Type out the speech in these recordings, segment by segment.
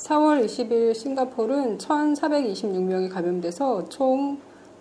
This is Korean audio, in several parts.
4월 20일 싱가포르는 1,426명이 감염돼서 총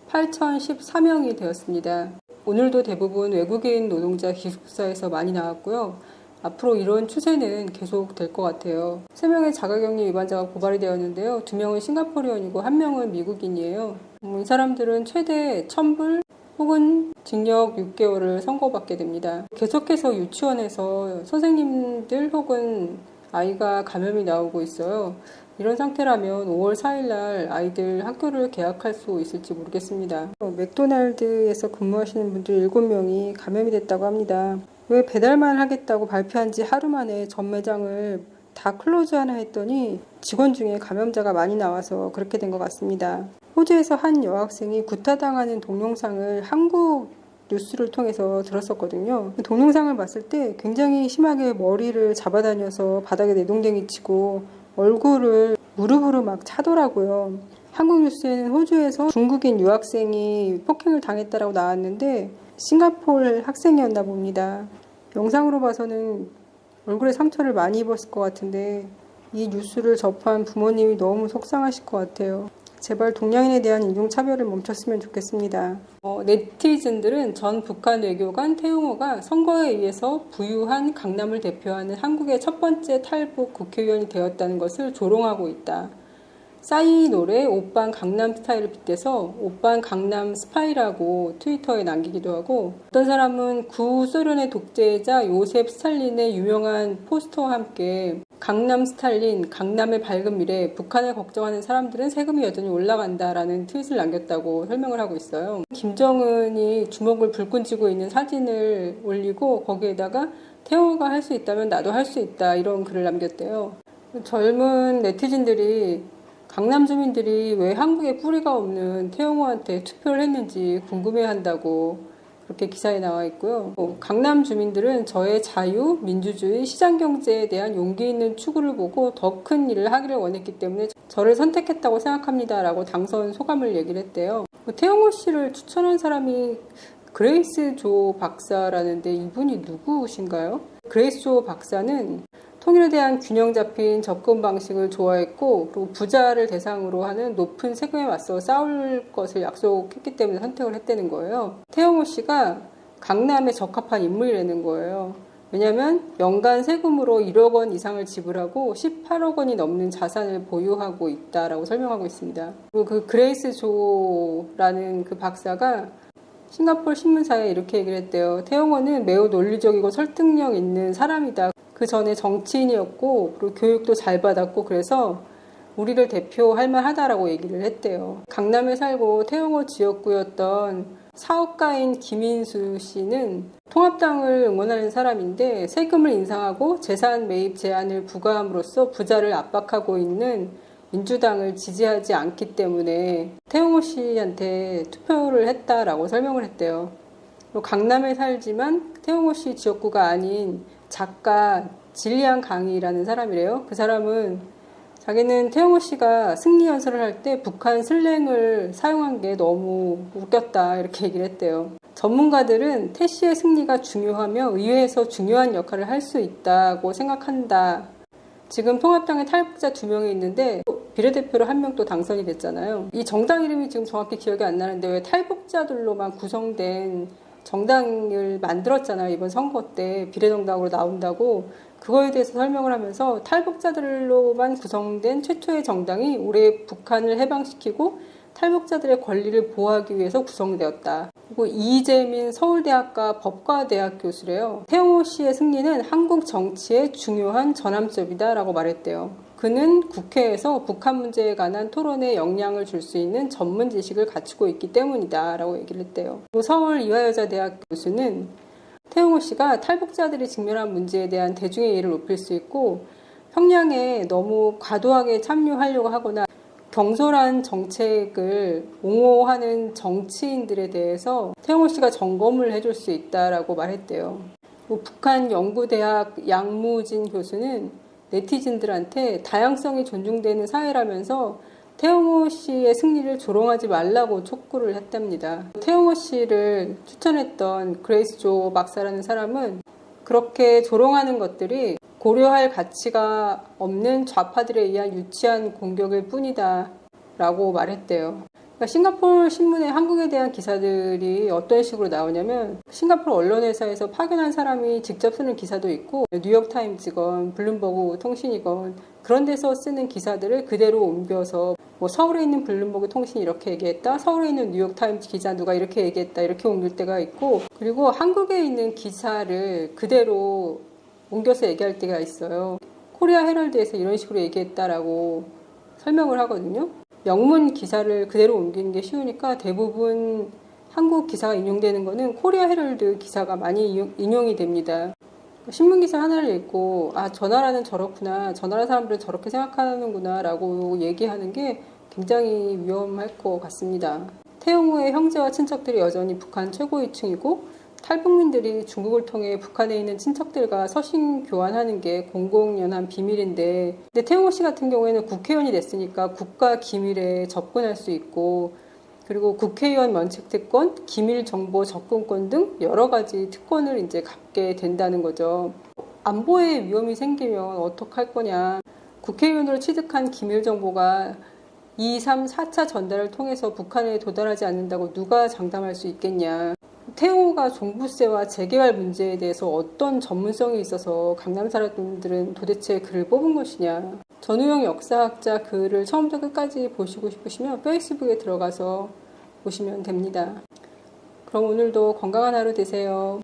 8,014명이 되었습니다. 오늘도 대부분 외국인 노동자 기숙사에서 많이 나왔고요. 앞으로 이런 추세는 계속 될 것 같아요. 3명의 자가격리 위반자가 고발이 되었는데요. 2명은 싱가포르인이고 1명은 미국인이에요. 이 사람들은 최대 1,000불 혹은 징역 6개월을 선고받게 됩니다. 계속해서 유치원에서 선생님들 혹은 아이가 감염이 나오고 있어요. 이런 상태라면 5월 4일 날 아이들 학교를 개학할 수 있을지 모르겠습니다. 맥도날드에서 근무하시는 분들 7명이 감염이 됐다고 합니다. 왜 배달만 하겠다고 발표한 지 하루 만에 전 매장을 다 클로즈하나 했더니 직원 중에 감염자가 많이 나와서 그렇게 된 것 같습니다. 호주에서 한 여학생이 구타당하는 동영상을 한국 뉴스를 통해서 들었었거든요. 동영상을 봤을 때 굉장히 심하게 머리를 잡아다녀서 바닥에 내동댕이 치고 얼굴을 무릎으로 막 차더라고요. 한국 뉴스에는 호주에서 중국인 유학생이 폭행을 당했다라고 나왔는데 싱가포르 학생이었나 봅니다. 영상으로 봐서는 얼굴에 상처를 많이 입었을 것 같은데 이 뉴스를 접한 부모님이 너무 속상하실 것 같아요. 제발 동양인에 대한 인종차별을 멈췄으면 좋겠습니다. 네티즌들은 전 북한 외교관 태용호가 선거에 의해서 부유한 강남을 대표하는 한국의 첫 번째 탈북 국회의원이 되었다는 것을 조롱하고 있다. 싸이 노래 오빤 강남 스타일을 빗대서 오빤 강남 스파이라고 트위터에 남기기도 하고, 어떤 사람은 구소련의 독재자 요셉 스탈린의 유명한 포스터와 함께 강남 스탈린, 강남의 밝은 미래, 북한을 걱정하는 사람들은 세금이 여전히 올라간다라는 트윗을 남겼다고 설명을 하고 있어요. 김정은이 주먹을 불끈 쥐고 있는 사진을 올리고 거기에다가 태호가 할 수 있다면 나도 할 수 있다 이런 글을 남겼대요. 젊은 네티즌들이 강남 주민들이 왜 한국에 뿌리가 없는 태용호한테 투표를 했는지 궁금해한다고 그렇게 기사에 나와 있고요. 강남 주민들은 저의 자유, 민주주의, 시장경제에 대한 용기 있는 추구를 보고 더 큰 일을 하기를 원했기 때문에 저를 선택했다고 생각합니다 라고 당선 소감을 얘기를 했대요. 태용호 씨를 추천한 사람이 그레이스 조 박사라는데 이분이 누구신가요? 그레이스 조 박사는 통일에 대한 균형 잡힌 접근 방식을 좋아했고, 그리고 부자를 대상으로 하는 높은 세금에 맞서 싸울 것을 약속했기 때문에 선택을 했다는 거예요. 태용호 씨가 강남에 적합한 인물이라는 거예요. 왜냐하면 연간 세금으로 1억 원 이상을 지불하고 18억 원이 넘는 자산을 보유하고 있다라고 설명하고 있습니다. 그리고 그 그레이스 조라는 그 박사가 싱가포르 신문사에 이렇게 얘기를 했대요. 태용호는 매우 논리적이고 설득력 있는 사람이다. 그 전에 정치인이었고 그리고 교육도 잘 받았고 그래서 우리를 대표할 만하다라고 얘기를 했대요. 강남에 살고 태용호 지역구였던 사업가인 김인수 씨는 통합당을 응원하는 사람인데 세금을 인상하고 재산 매입 제한을 부과함으로써 부자를 압박하고 있는 민주당을 지지하지 않기 때문에 태용호 씨한테 투표를 했다라고 설명을 했대요. 그리고 강남에 살지만 태용호 씨 지역구가 아닌 작가 진리안 강이라는 사람이래요. 그 사람은 자기는 태용호 씨가 승리 연설을 할 때 북한 슬랭을 사용한 게 너무 웃겼다 이렇게 얘기를 했대요. 전문가들은 태 씨의 승리가 중요하며 의회에서 중요한 역할을 할 수 있다고 생각한다. 지금 통합당에 탈북자 2명이 있는데 비례대표로 1명 또 당선이 됐잖아요. 이 정당 이름이 지금 정확히 기억이 안 나는데 왜 탈북자들로만 구성된 정당을 만들었잖아요. 이번 선거 때 비례정당으로 나온다고. 그거에 대해서 설명을 하면서 탈북자들로만 구성된 최초의 정당이 올해 북한을 해방시키고 탈북자들의 권리를 보호하기 위해서 구성되었다. 그리고 이재민 서울대학과 법과대학 교수래요. 태용호 씨의 승리는 한국 정치의 중요한 전환점이다 라고 말했대요. 그는 국회에서 북한 문제에 관한 토론에 영향을 줄 수 있는 전문 지식을 갖추고 있기 때문이다 라고 얘기를 했대요. 그리고 서울 이화여자대학 교수는 태용호 씨가 탈북자들이 직면한 문제에 대한 대중의 이해를 높일 수 있고 평양에 너무 과도하게 참여하려고 하거나 경솔한 정책을 옹호하는 정치인들에 대해서 태용호 씨가 점검을 해줄 수 있다라고 말했대요. 북한 연구대학 양무진 교수는 네티즌들한테 다양성이 존중되는 사회라면서 태용호 씨의 승리를 조롱하지 말라고 촉구를 했답니다. 태용호 씨를 추천했던 그레이스 조 박사라는 사람은 그렇게 조롱하는 것들이 고려할 가치가 없는 좌파들에 의한 유치한 공격일 뿐이다 라고 말했대요. 그러니까 싱가포르 신문에 한국에 대한 기사들이 어떤 식으로 나오냐면 싱가포르 언론회사에서 파견한 사람이 직접 쓰는 기사도 있고 뉴욕타임즈건 블룸버그 통신이건 그런 데서 쓰는 기사들을 그대로 옮겨서 뭐 서울에 있는 블룸버그 통신이 이렇게 얘기했다, 서울에 있는 뉴욕타임즈 기자 누가 이렇게 얘기했다 이렇게 옮길 때가 있고, 그리고 한국에 있는 기사를 그대로 옮겨서 얘기할 때가 있어요. 코리아 헤럴드에서 이런 식으로 얘기했다라고 설명을 하거든요. 영문 기사를 그대로 옮기는 게 쉬우니까 대부분 한국 기사가 인용되는 거는 코리아 헤럴드 기사가 많이 인용이 됩니다. 신문 기사 하나를 읽고 저 나라는 저렇구나, 저 나라 사람들은 저렇게 생각하는구나 라고 얘기하는 게 굉장히 위험할 것 같습니다. 태영호의 형제와 친척들이 여전히 북한 최고위층이고 탈북민들이 중국을 통해 북한에 있는 친척들과 서신 교환하는 게 공공연한 비밀인데, 근데 태영호 씨 같은 경우에는 국회의원이 됐으니까 국가 기밀에 접근할 수 있고, 그리고 국회의원 면책특권, 기밀정보 접근권 등 여러 가지 특권을 이제 갖게 된다는 거죠. 안보에 위험이 생기면 어떡할 거냐. 국회의원으로 취득한 기밀정보가 2, 3, 4차 전달을 통해서 북한에 도달하지 않는다고 누가 장담할 수 있겠냐. 태영호가 종부세와 재개발 문제에 대해서 어떤 전문성이 있어서 강남 사람들은 도대체 글을 뽑은 것이냐. 전우영 역사학자 글을 처음부터 끝까지 보시고 싶으시면 페이스북에 들어가서 보시면 됩니다. 그럼 오늘도 건강한 하루 되세요.